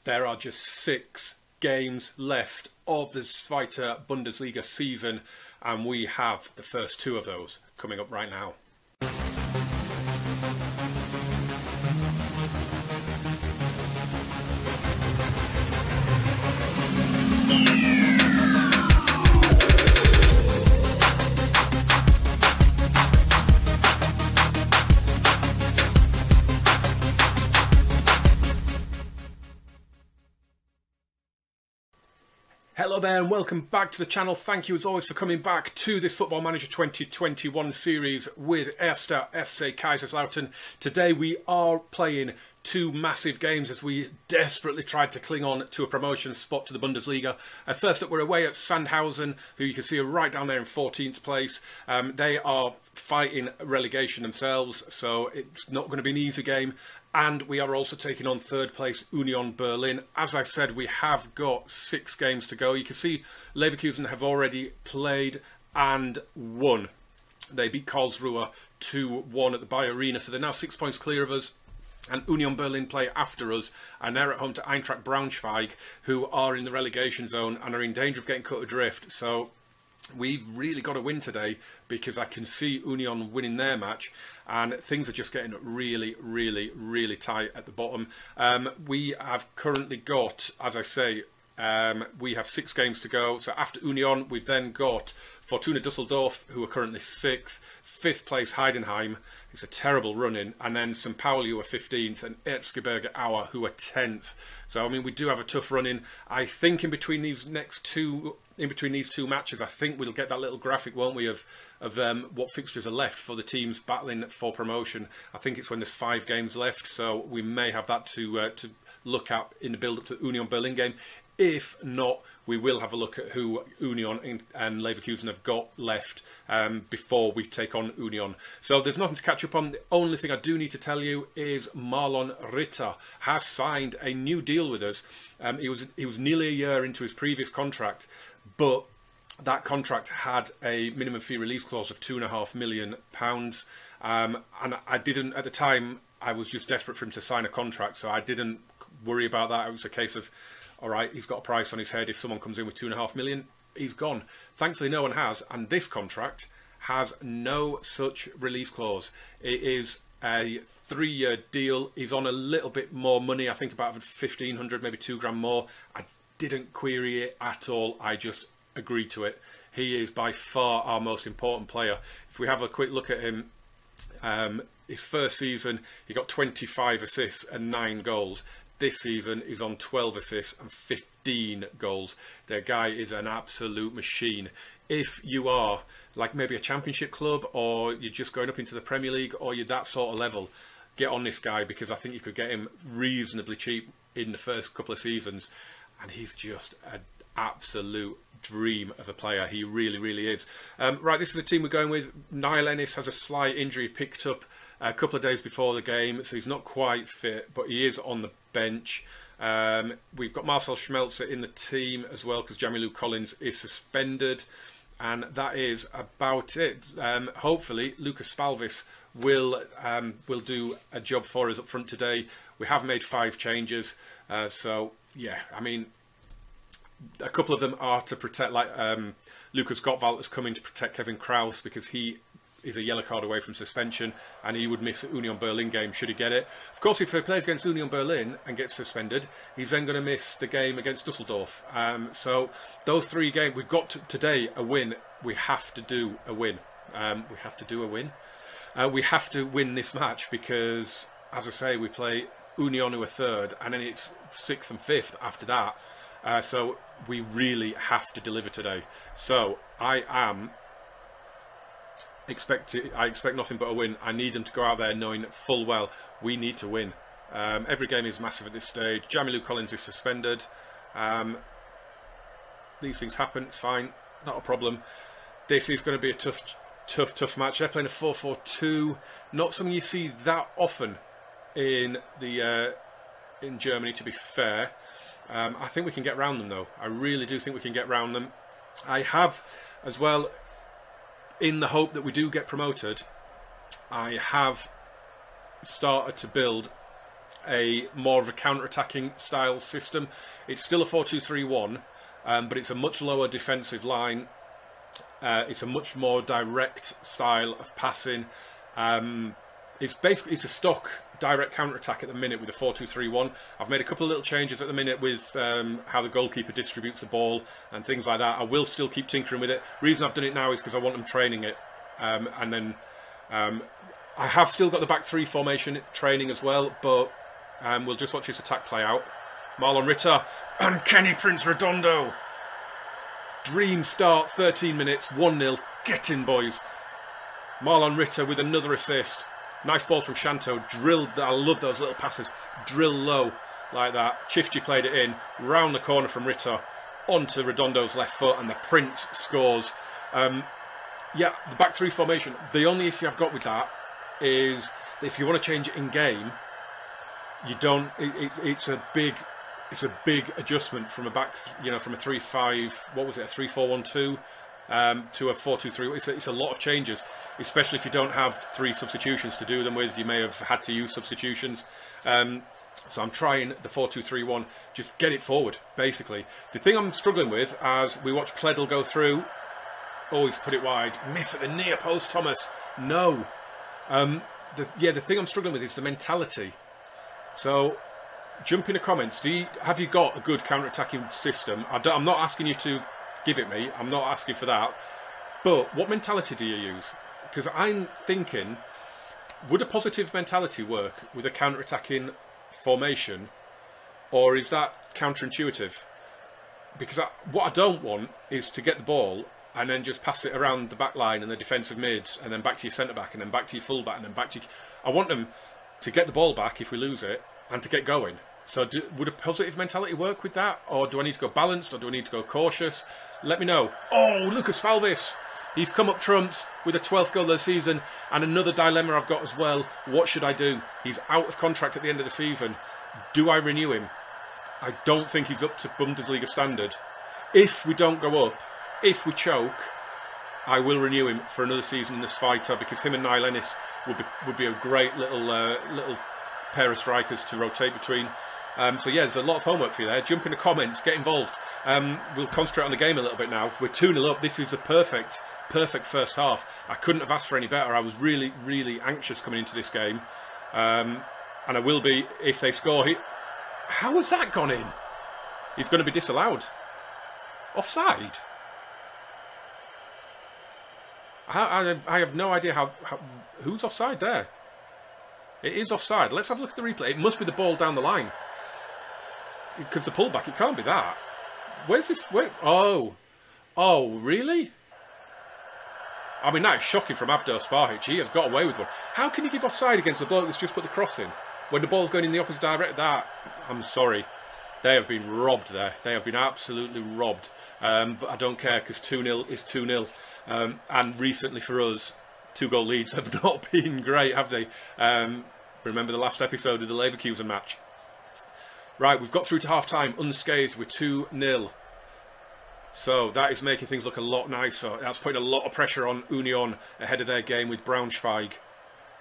there are just 6 games left of the Zweite Bundesliga season, and we have the first 2 of those coming up right now. Hello there and welcome back to the channel. Thank you as always for coming back to this Football Manager 2021 series with Erster FC Kaiserslautern. Today we are playing 2 massive games as we desperately tried to cling on to a promotion spot to the Bundesliga. First up, we're away at Sandhausen, who you can see are right down there in 14th place. They are fighting relegation themselves, so it's not going to be an easy game. And we are also taking on 3rd place Union Berlin. As I said, we have got 6 games to go. You can see Leverkusen have already played and won. They beat Karlsruhe 2-1 at the Bayer Arena, so they're now 6 points clear of us. And Union Berlin play after us, and they're at home to Eintracht Braunschweig, who are in the relegation zone and are in danger of getting cut adrift. So we've really got to win today, because I can see Union winning their match, and things are just getting really tight at the bottom. We have currently got, as I say, we have 6 games to go. So after Union, we've then got Fortuna Düsseldorf, who are currently 6th, 5th place Heidenheim. It's a terrible run-in, and then St. Pauli, who are 15th, and Erzgebirge Aue, who are 10th. So I mean, we do have a tough run-in. I think in between these two matches, I think we'll get that little graphic, won't we, of what fixtures are left for the teams battling for promotion. I think it's when there's 5 games left, so we may have that to look at in the build-up to the Union Berlin game. If not, we will have a look at who Union and Leverkusen have got left before we take on Union. So there's nothing to catch up on. The only thing I do need to tell you is Marlon Ritter has signed a new deal with us. He was nearly a year into his previous contract, but that contract had a minimum fee release clause of £2.5 million. And I didn't, at the time, I was just desperate for him to sign a contract, so I didn't worry about that. It was a case of, all right, he's got a price on his head. If someone comes in with £2.5 million, he's gone. Thankfully, no one has, and this contract has no such release clause. It is a 3-year deal. He's on a little bit more money, I think about 1,500, maybe £2 more. I didn't query it at all. I just agreed to it. He is by far our most important player. If we have a quick look at him, his first season, he got 25 assists and 9 goals. This season, he's on 12 assists and 15 goals. The guy is an absolute machine. If you are like maybe a championship club, or you're just going up into the Premier League, or you're that sort of level, get on this guy, because I think you could get him reasonably cheap in the first couple of seasons. And he's just an absolute dream of a player. He really is. Right, this is the team we're going with. Niall Ennis has a slight injury picked up a couple of days before the game, so he's not quite fit, but he is on the bench. We've got Marcel Schmelzer in the team as well, because Jamilu Collins is suspended, and that is about it. Hopefully Lucas Spalvis will do a job for us up front today. We have made 5 changes, so yeah, I mean, a couple of them are to protect, like Lucas Gottwald has come in to protect Kevin Kraus, because he is a yellow card away from suspension, and he would miss the Union Berlin game should he get it. Of course, if he plays against Union Berlin and gets suspended, he's then going to miss the game against Dusseldorf. So those 3 games, we've got today a win. We have to do a win. We have to win this match, because, as I say, we play Union, who are 3rd, and then it's 6th and 5th after that. So we really have to deliver today. So I expect nothing but a win. I need them to go out there knowing full well we need to win. Every game is massive at this stage. Jamilu Collins is suspended. These things happen. It's fine, not a problem. This is going to be a tough match. They're playing a 4-4-2. Not something you see that often in Germany, to be fair. I think we can get round them, though. I really do think we can get round them. I have, as well, in the hope that we do get promoted, I have started to build a more of a counter-attacking style system. It's still a 4-2-3-1, but it's a much lower defensive line. It's a much more direct style of passing. It's a stock direct counter-attack at the minute with a 4-2-3-1. I've made a couple of little changes at the minute with how the goalkeeper distributes the ball and things like that. I will still keep tinkering with it. Reason I've done it now is because I want them training it. And then I have still got the back three formation training as well, but we'll just watch this attack play out. Marlon Ritter and Kenny Prince Redondo. Dream start, 13 minutes, 1-0. Get in, boys. Marlon Ritter with another assist. Nice ball from Shanto, drilled. I love those little passes. Drill low like that. Chifchi played it in, round the corner from Ritter, onto Redondo's left foot, and the Prince scores. Yeah, the back three formation. The only issue I've got with that is if you want to change it in game, you don't. It's a big adjustment from a back, from a 3-5. What was it? A 3-4-1-2 to a 4-2-3. It's a lot of changes, especially if you don't have three substitutions to do them with. You may have had to use substitutions. So I'm trying the 4-2-3-1. Just get it forward, basically. The thing I'm struggling with as we watch Pledl go through. Oh, he's put it wide. Miss at the near post, Thomas. No. The thing I'm struggling with is the mentality. So, jump in the comments. Have you got a good counter-attacking system? I'm not asking you to give it me. I'm not asking for that. But what mentality do you use? Because I'm thinking, would a positive mentality work with a counter-attacking formation? Or is that counterintuitive? Because what I don't want is to get the ball and then just pass it around the back line and the defensive mids, and then back to your centre-back, and then back to your full-back, and then back to... I want them to get the ball back if we lose it, and to get going. So would a positive mentality work with that? Or do I need to go balanced, or do I need to go cautious? Let me know. Oh, Lucas Valvis! He's come up trumps with a 12th goal of the season, and another dilemma I've got as well. What should I do? He's out of contract at the end of the season. Do I renew him? I don't think he's up to Bundesliga standard. If we don't go up, if we choke, I will renew him for another season in this fighter, because him and Niall Ennis would be a great little pair of strikers to rotate between. So yeah, there's a lot of homework for you there. Jump in the comments, get involved. We'll concentrate on the game a little bit now. We're 2-0 up. This is a perfect first half. I couldn't have asked for any better. I was really, really anxious coming into this game. And I will be if they score. How has that gone in? He's going to be disallowed. Offside? I have no idea who's offside there. It is offside. Let's have a look at the replay. It must be the ball down the line. Because the pullback, it can't be that. Where's this? Wait. Oh, really? I mean, that is shocking from Avdor Spahic. He has got away with one. How can you give offside against a bloke that's just put the cross in? When the ball's going in the opposite direction? I'm sorry. They have been robbed there. They have been absolutely robbed. But I don't care, because 2-0 is 2-0. And recently for us, 2-goal leads have not been great, have they? Remember the last episode of the Leverkusen match. Right, we've got through to half-time unscathed with 2-0. So that is making things look a lot nicer. That's putting a lot of pressure on Union ahead of their game with Braunschweig.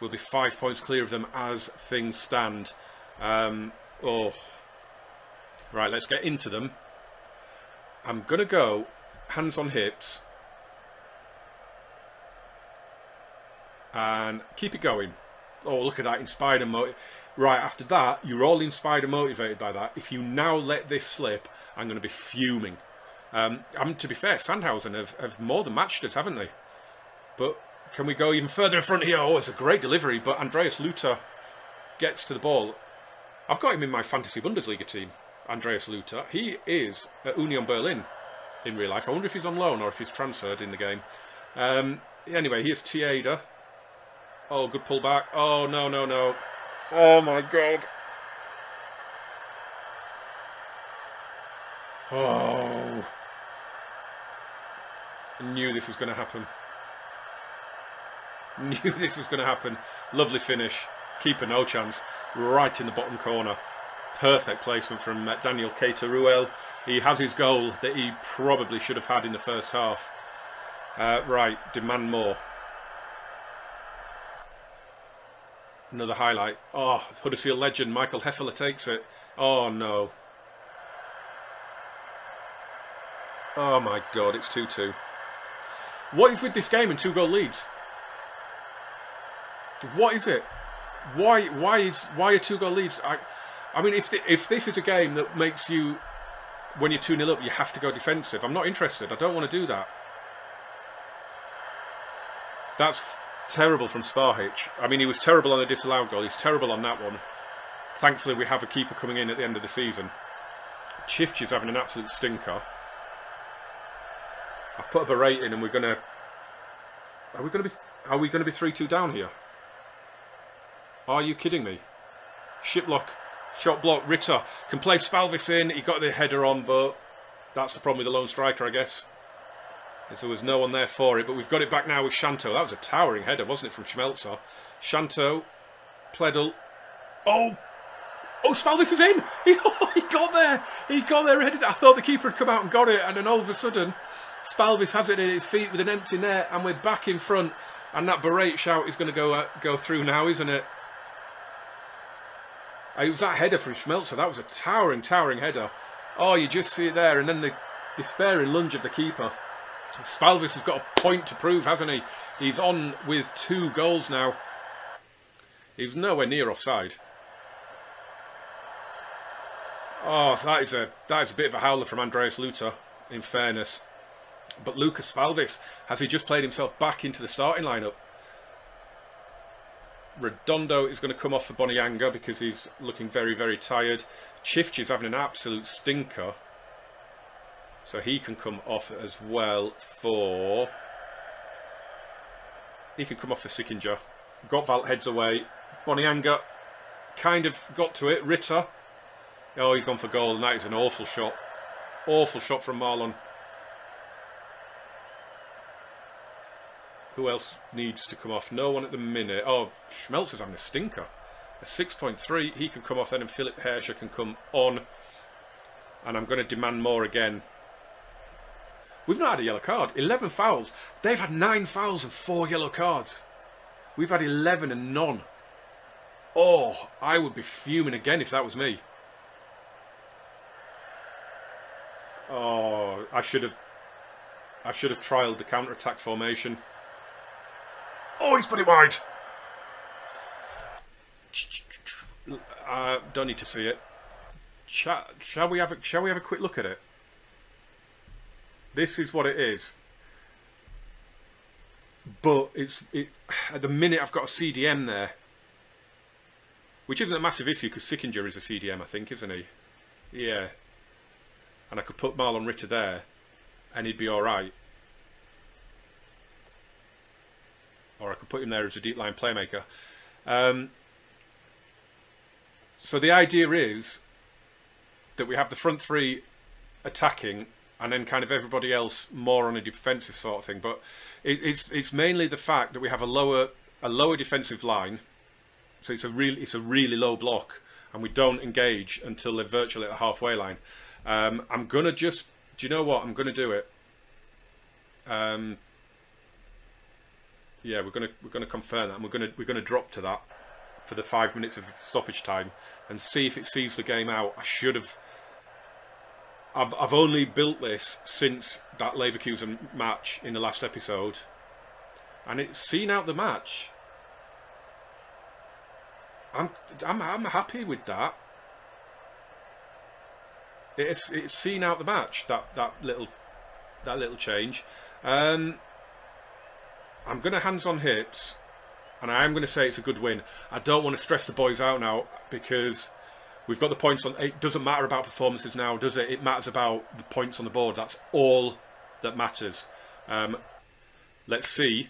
We'll be 5 points clear of them as things stand. Right, let's get into them. I'm going to go hands on hips. And keep it going. Oh, look at that, inspired and motivated. Right, after that, you're all inspired and motivated by that. If you now let this slip, I'm going to be fuming. To be fair, Sandhausen have more than matched us, haven't they? But can we go even further in front here? Oh, it's a great delivery, but Andreas Luther gets to the ball. I've got him in my fantasy Bundesliga team, Andreas Luther. He is at Union Berlin in real life. I wonder if he's on loan or if he's transferred in the game. Anyway, here's Tieda. Oh, good pullback. Oh, no. Oh, my God. Oh. I knew this was going to happen. Lovely finish. Keeper, no chance. Right in the bottom corner. Perfect placement from Daniel Keita-Ruel. He has his goal that he probably should have had in the first half. Right, demand more. Another highlight. Oh, Huddersfield legend Michael Heffeler takes it. Oh no. Oh my God, it's 2-2. What is with this game and 2-goal leads? What is it? Why are 2-goal leads? I mean, if this is a game that makes you, when you're 2-0 up, you have to go defensive, I'm not interested. I don't want to do that. That's terrible from Sparhich. I mean, he was terrible on the disallowed goal. He's terrible on that one. Thankfully, we have a keeper coming in at the end of the season. Chifchi's having an absolute stinker. I've put a berate in, and we're gonna. Are we gonna be 3-2 down here? Are you kidding me? Shiplock, shot block. Ritter can play Spalvis in. He got the header on, but that's the problem with the lone striker, I guess. If there was no one there for it, but we've got it back now with Shanto. That was a towering header, wasn't it, from Schmelzer? Shanto, Pledel. Oh, Spalvis is in. He got there. He got there. Headed. I thought the keeper had come out and got it, and then all of a sudden, Spalvis has it in his feet with an empty net, and we're back in front. And that berate shout is going to go through now, isn't it? It was that header from Schmelzer. That was a towering header. Oh, you just see it there, and then the despairing lunge of the keeper. Spalvis has got a point to prove, hasn't he? He's on with 2 goals now. He's nowhere near offside. Oh, that is a bit of a howler from Andreas Luther, in fairness. But Lucas Spalvis, has he just played himself back into the starting lineup? Redondo is going to come off for Bonianga because he's looking very tired. Chifchi's having an absolute stinker. So he can come off as well for... He can come off for Sickinger. Gottwald heads away. Bonianga kind of got to it. Ritter. Oh, he's gone for goal, and that is an awful shot. Awful shot from Marlon. Who else needs to come off? No one at the minute. Oh, Schmelzer's having a stinker. A 6.3. He can come off then, and Philip Herscher can come on. And I'm going to demand more again. We've not had a yellow card. 11 fouls. They've had 9 fouls and 4 yellow cards. We've had 11 and none. Oh, I would be fuming again if that was me. Oh, I should have trialled the counter-attack formation. Oh, he's put it wide. Don't need to see it. Shall we have a quick look at it? This is what it is. But at the minute I've got a CDM there, which isn't a massive issue because Sickinger is a CDM, I think, isn't he? Yeah. And I could put Marlon Ritter there, and he'd be all right. Or I could put him there as a deep line playmaker. So the idea is that we have the front 3 attacking, and then kind of everybody else more on a defensive sort of thing. But it's mainly the fact that we have a lower defensive line, so it's a really low block, and we don't engage until they're virtually at the halfway line. I'm gonna just, do you know what? I'm gonna do it. Yeah, we're gonna confirm that, and we're gonna drop to that for the 5 minutes of stoppage time and see if it sees the game out. I should have. I've only built this since that Leverkusen match in the last episode, and it's seen out the match. I'm happy with that. It's seen out the match, that little change. I'm going to hands on hips, and I am going to say it's a good win. I don't want to stress the boys out now because we've got the points on. It doesn't matter about performances now, does it? It matters about the points on the board. That's all that matters. Let's see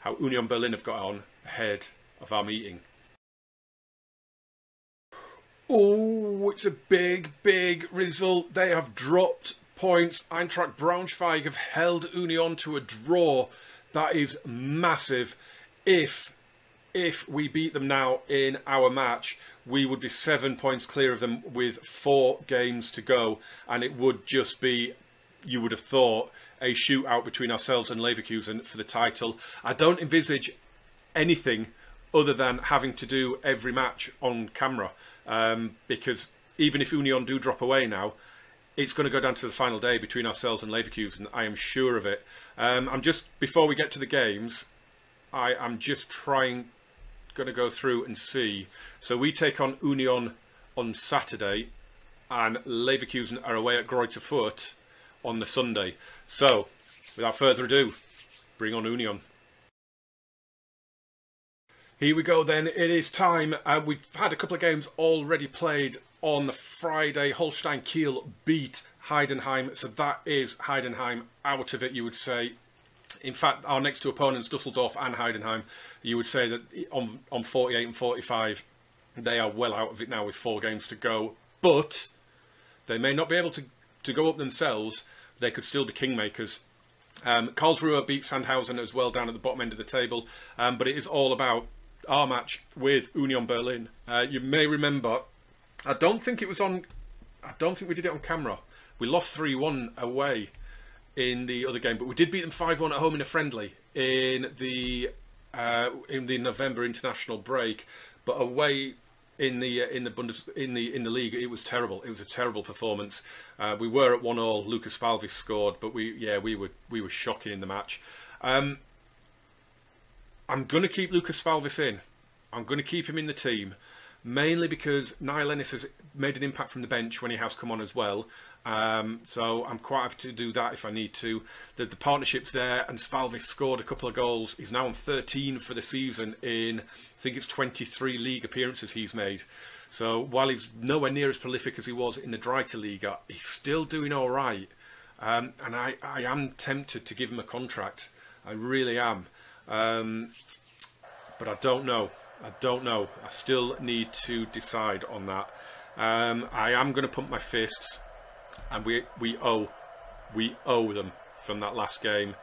how Union Berlin have got on ahead of our meeting. Oh, it's a big result. They have dropped points. Eintracht Braunschweig have held Union to a draw. That is massive. If we beat them now in our match, we would be 7 points clear of them with 4 games to go, and it would just be, you would have thought, a shootout between ourselves and Leverkusen for the title. I don't envisage anything other than having to do every match on camera, because even if Union do drop away now, it's going to go down to the final day between ourselves and Leverkusen. I am sure of it. I'm just, before we get to the games, I'm just going to go through and see. So we take on Union on Saturday, and Leverkusen are away at Greuther Fürth on the Sunday. So, without further ado, bring on Union. Here we go then, it is time. We've had a couple of games already played on the Friday. Holstein Kiel beat Heidenheim, so that is Heidenheim out of it, you would say. In fact, our next two opponents, Dusseldorf and Heidenheim, you would say that on 48 and 45, they are well out of it now with 4 games to go. But they may not be able to go up themselves. They could still be kingmakers. Karlsruhe beat Sandhausen as well down at the bottom end of the table. But it is all about our match with Union Berlin. You may remember, I don't think we did it on camera. We lost 3-1 away in the other game, but we did beat them 5-1 at home in a friendly in the November international break. But away in the league, it was terrible. It was a terrible performance. We were at 1-1. Lucas Falvis scored, but we were shocking in the match. I'm going to keep Lucas Falvis in. I'm going to keep him in the team, mainly because Niall Ennis has made an impact from the bench when he has come on as well. So I'm quite happy to do that if I need to. The partnership's there, and Spalvis scored a couple of goals. He's now on 13 for the season in, I think it's 23 league appearances he's made. So while he's nowhere near as prolific as he was in the Dreiter Liga, he's still doing all right. And I am tempted to give him a contract. I really am. But I don't know. I still need to decide on that. I am going to pump my fists, and we owe them from that last game.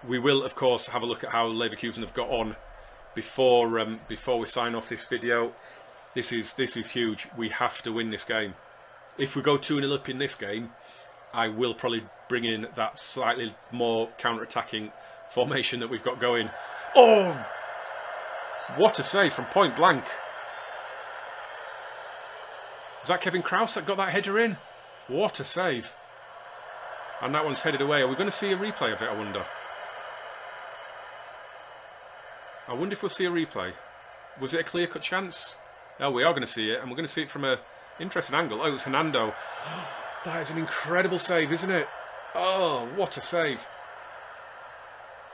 We will, of course, have a look at how Leverkusen have got on before we sign off this video. This is huge. We have to win this game. If we go 2-0 up in this game, I will probably bring in that slightly more counter-attacking formation that we've got going. Oh! What a save from point blank. Was that Kevin Krause that got that header in? What a save. And that one's headed away. Are we going to see a replay of it, I wonder? I wonder if we'll see a replay. Was it a clear-cut chance? Oh, we are going to see it, and we're going to see it from an interesting angle. Oh, it's Hernando. That is an incredible save, isn't it? Oh, what a save.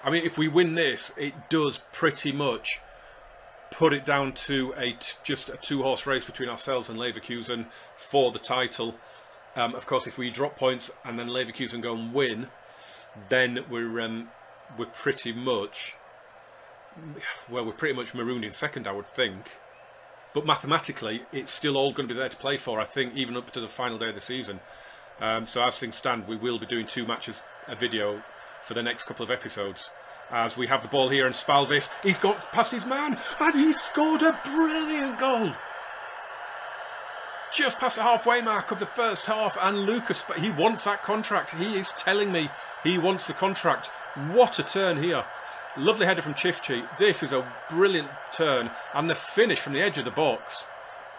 I mean, if we win this, it does pretty much put it down to just a 2-horse race between ourselves and Leverkusen for the title. Of course, if we drop points and then Leverkusen go and win, then we're pretty much marooned in second, I would think. But mathematically, it's still all going to be there to play for, I think, even up to the final day of the season. So as things stand, we will be doing 2 matches a video for the next couple of episodes. As we have the ball here, and Spalvis, he's got past his man, and he scored a brilliant goal. Just past the halfway mark of the first half, and Lucas, he wants that contract. He is telling me he wants the contract. What a turn here. Lovely header from Chifchi. This is a brilliant turn, and the finish from the edge of the box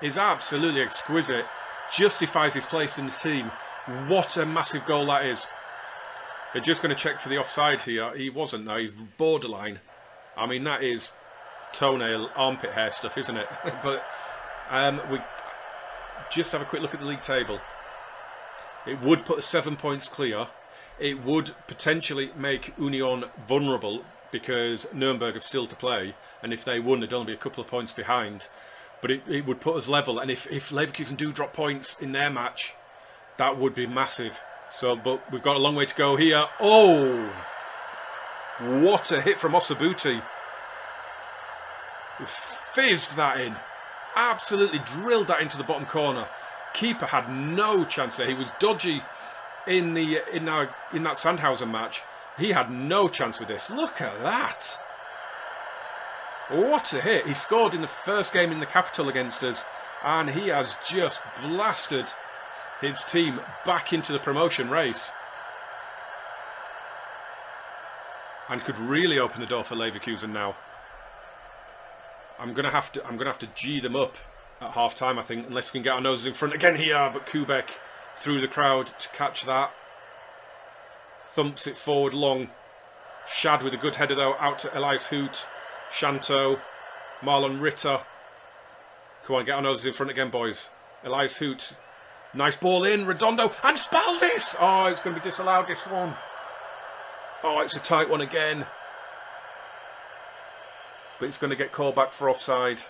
is absolutely exquisite. Justifies his place in the team. What a massive goal that is. They're just going to check for the offside here. He wasn't, though. He's borderline. I mean, that is toenail, armpit hair stuff, isn't it? But we just have a quick look at the league table. It would put us 7 points clear. It would potentially make Union vulnerable because Nuremberg have still to play. And if they won, they'd only be a couple of points behind. But it would put us level. And if Leverkusen do drop points in their match, that would be massive. So, but we've got a long way to go here. Oh! What a hit from Osabuti. Fizzed that in. Absolutely drilled that into the bottom corner. Keeper had no chance there. He was dodgy in that Sandhausen match. He had no chance with this. Look at that. What a hit. He scored in the first game in the capital against us. And he has just blasted his team back into the promotion race. And could really open the door for Leverkusen now. I'm gonna have to G them up at half time, I think, unless we can get our noses in front again here. But Kubek through the crowd to catch that. Thumps it forward long. Shad with a good header though, out to Elias Hoot. Shanto. Marlon Ritter. Come on, get our noses in front again, boys. Elias Hoot. Nice ball in. Redondo. And Spalvis! Oh, it's going to be disallowed, this one. Oh, it's a tight one again. But it's going to get called back for offside.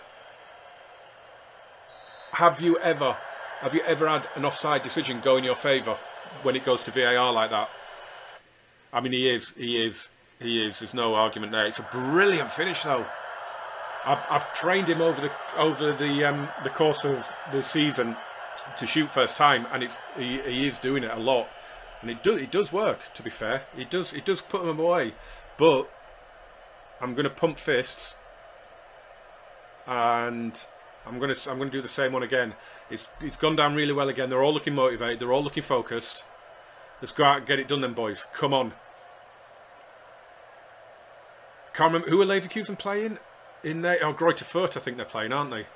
Have you ever had an offside decision go in your favour when it goes to VAR like that? I mean, he is. There's no argument there. It's a brilliant finish, though. I've trained him over the course of the season to shoot first time, and he is doing it a lot, and it does work. To be fair, it does put them away. But I'm going to pump fists, and I'm going to do the same one again. It's gone down really well again. They're all looking motivated. They're all looking focused. Let's go out and get it done then, boys. Come on. Can't remember who are Leverkusen playing in there. Oh, Greuther Fürth, I think they're playing, aren't they?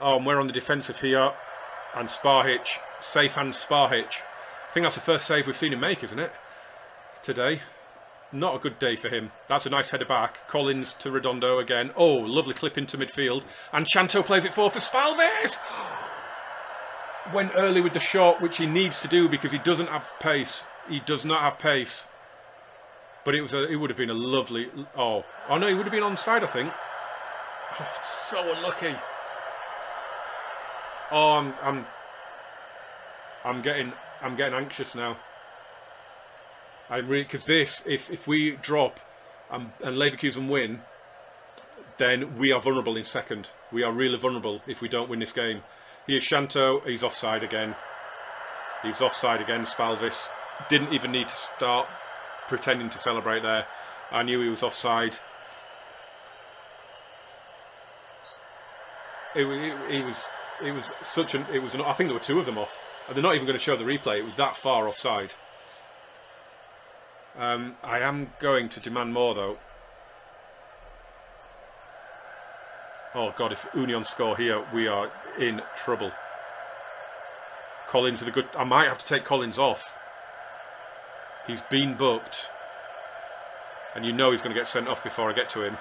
Oh, and we're on the defensive here. And Sparhich, safe hand Sparhich. I think that's the first save we've seen him make, isn't it? Today. Not a good day for him. That's a nice header back. Collins to Redondo again. Oh, lovely clip into midfield. And Shanto plays it forward for Spalvis. Went early with the shot, which he needs to do because he doesn't have pace. He does not have pace. But it would have been a lovely... Oh no, he would have been onside, I think. Oh, so unlucky. Oh, I'm getting anxious now. Because this, if we drop and Leverkusen win, then we are vulnerable in second. We are really vulnerable if we don't win this game. Here's Shanto. He's offside again. He's offside again. Spalvis didn't even need to start pretending to celebrate there. I knew he was offside. It was such an... I think there were two of them off. And they're not even going to show the replay. It was that far offside. I am going to demand more, though. Oh, God, if Union score here, we are in trouble. Collins with a good... I might have to take Collins off. He's been booked. And you know he's going to get sent off before I get to him.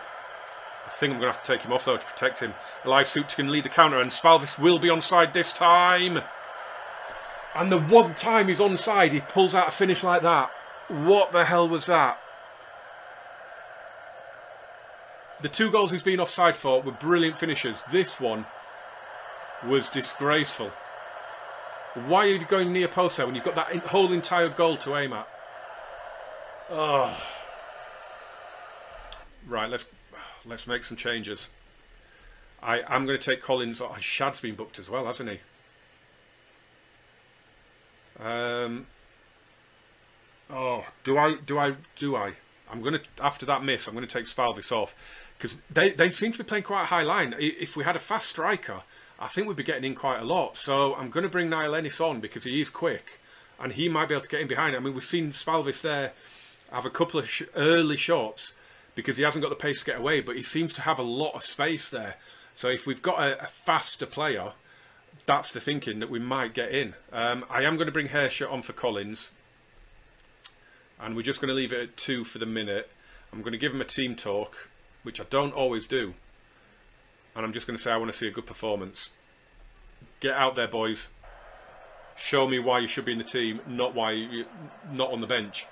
I think I'm going to have to take him off, though, to protect him. Elias Hoot can lead the counter, and Spalvis will be onside this time. And the one time he's onside, he pulls out a finish like that. What the hell was that? The two goals he's been offside for were brilliant finishes. This one was disgraceful. Why are you going near post there when you've got that whole entire goal to aim at? Oh. Right, let's make some changes. I'm going to take Collins. Oh, Shad's been booked as well, hasn't he? Oh, do I? I'm going to, after that miss, I'm going to take Spalvis off. Because they seem to be playing quite a high line. If we had a fast striker, I think we'd be getting in quite a lot. So I'm going to bring Niall Ennis on because he is quick. And he might be able to get in behind. I mean, we've seen Spalvis there have a couple of early shots because he hasn't got the pace to get away. But he seems to have a lot of space there. So if we've got a faster player, that's the thinking that we might get in. I am going to bring Herschel on for Collins. And we're just going to leave it at 2 for the minute. I'm going to give him a team talk, which I don't always do. And I'm just going to say I want to see a good performance. Get out there, boys. Show me why you should be in the team, not why you're not on the bench.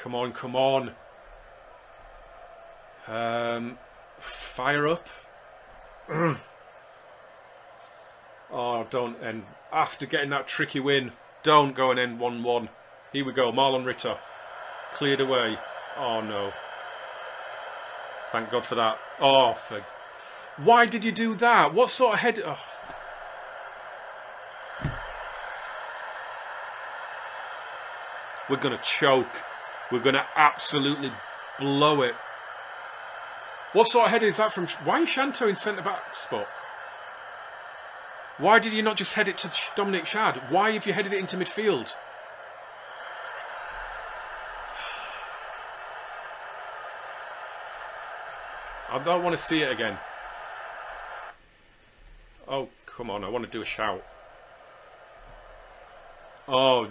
Come on, come on. Fire up. Oh, don't end. After getting that tricky win, don't go and end 1-1. Here we go, Marlon Ritter. Cleared away. Oh, no. Thank God for that. Oh, why did you do that? What sort of head... Oh. We're going to choke. We're going to absolutely blow it. What sort of header is that from... Why is Shanto in centre-back spot? Why did you not just head it to Dominic Shad? Why have you headed it into midfield? I don't want to see it again. Oh, come on. I want to do a shout. Oh.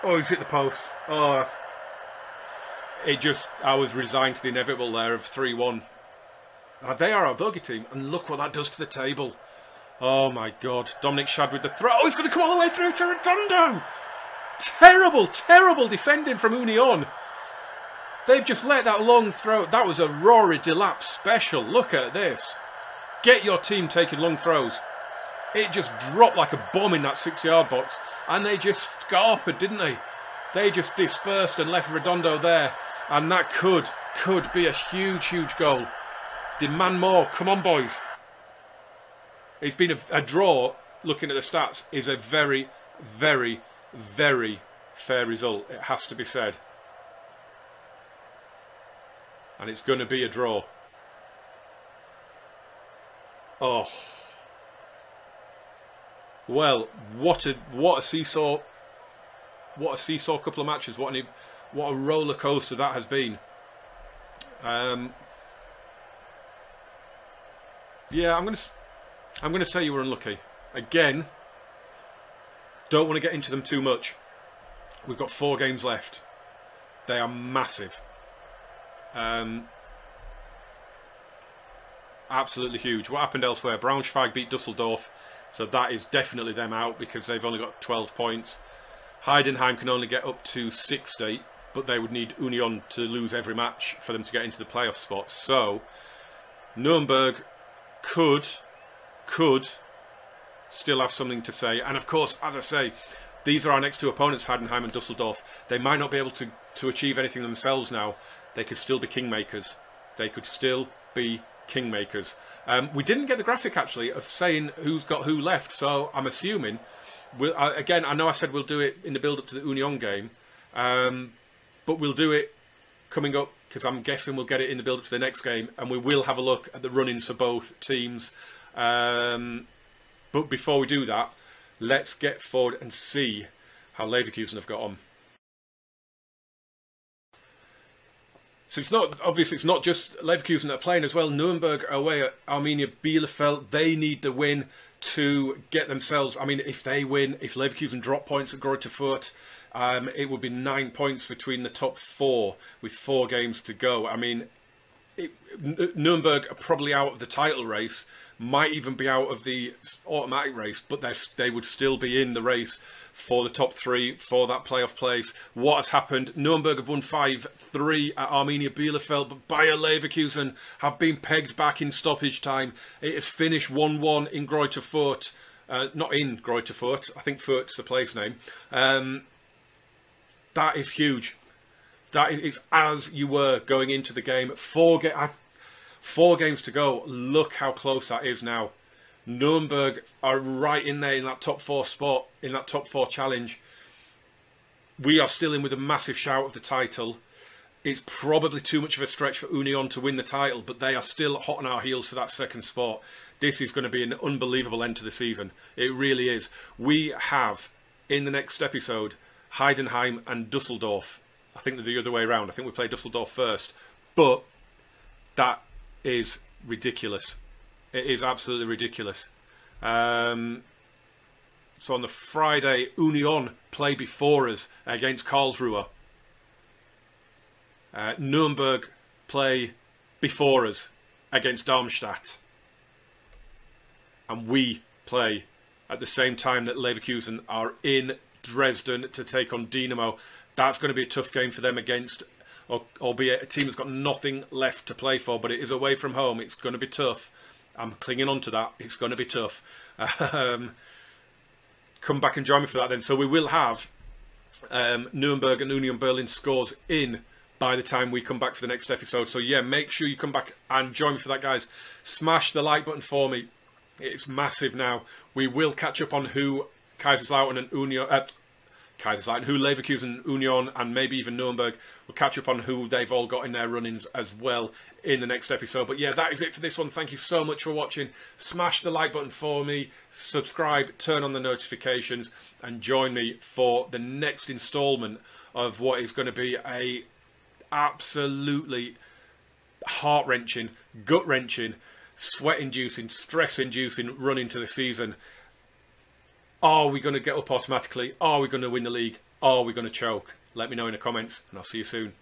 Oh, he's hit the post. Oh. It just, I was resigned to the inevitable there of 3-1. They are our bogey team, and look what that does to the table. Oh my God. Dominic Shad with the throw. Oh, he's going to come all the way through to Redondo. Terrible, terrible defending from Union. They've just let that long throw. That was a Rory Delap special. Look at this. Get your team taking long throws. It just dropped like a bomb in that 6-yard box, and they just scarpered, didn't they? They just dispersed and left Redondo there, and that could be a huge, huge goal. Demand more. Come on, boys. It's been a draw, looking at the stats, is a very, very, very fair result. It has to be said. And it's going to be a draw. Oh. Well, what a seesaw. What a seesaw couple of matches. What a roller coaster that has been. Yeah, I'm going to say you were unlucky. Again, don't want to get into them too much. We've got 4 games left. They are massive. Absolutely huge. What happened elsewhere? Braunschweig beat Dusseldorf, so that is definitely them out because they've only got 12 points. Heidenheim can only get up to 60, but they would need Union to lose every match for them to get into the playoff spots. So, Nuremberg could still have something to say. And of course, as I say, these are our next 2 opponents, Heidenheim and Dusseldorf. They might not be able to achieve anything themselves now. They could still be kingmakers. They could still be kingmakers. We didn't get the graphic, actually, of saying who's got who left. So I'm assuming, again, I know I said we'll do it in the build-up to the Union game. But we'll do it coming up, because I'm guessing we'll get it in the build-up to the next game, and we will have a look at the run-ins for both teams. But before we do that, let's get forward and see how Leverkusen have got on. So it's not just Leverkusen that are playing as well. Nuremberg are away at Arminia Bielefeld. They need the win to get themselves. I mean, if they win, if Leverkusen drop points at Greuther Fürth, it would be 9 points between the top 4 with 4 games to go. I mean, Nuremberg are probably out of the title race, might even be out of the automatic race, but they would still be in the race for the top 3, for that playoff place. What has happened? Nuremberg have won 5-3 at Arminia Bielefeld, but Bayer Leverkusen have been pegged back in stoppage time. It has finished 1-1 in Greuther Fürth. Not in Greuther Fürth, I think Fürth's the place name. That is huge. That is as you were going into the game. 4 games to go. Look how close that is now. Nuremberg are right in there in that top 4 spot, in that top 4 challenge. We are still in with a massive shout of the title. It's probably too much of a stretch for Union to win the title, but they are still hot on our heels for that 2nd spot. This is going to be an unbelievable end to the season. It really is. We have, in the next episode, Heidenheim and Dusseldorf. I think they're the other way around. I think we play Dusseldorf first. But that is ridiculous. It is absolutely ridiculous. So on the Friday, Union play before us against Karlsruhe. Nuremberg play before us against Darmstadt. And we play at the same time that Leverkusen are in Dresden to take on Dinamo. That's going to be a tough game for them against, albeit a team that's got nothing left to play for, but it is away from home. It's going to be tough. I'm clinging on to that. It's going to be tough. Come back and join me for that then. So we will have Nuremberg and Union Berlin scores in by the time we come back for the next episode. So yeah, make sure you come back and join me for that, guys. Smash the like button for me. It's massive now. We will catch up on who Kaiserslautern and Union... Kaiserslautern, who Leverkusen, Union, and maybe even Nuremberg. We'll catch up on who they've all got in their run-ins as well in the next episode. But yeah, that is it for this one. Thank you so much for watching. Smash the like button for me, subscribe, turn on the notifications, and join me for the next instalment of what is going to be a absolutely heart-wrenching, gut-wrenching, sweat-inducing, stress-inducing run into the season. Are we going to get up automatically? Are we going to win the league? Are we going to choke? Let me know in the comments, and I'll see you soon.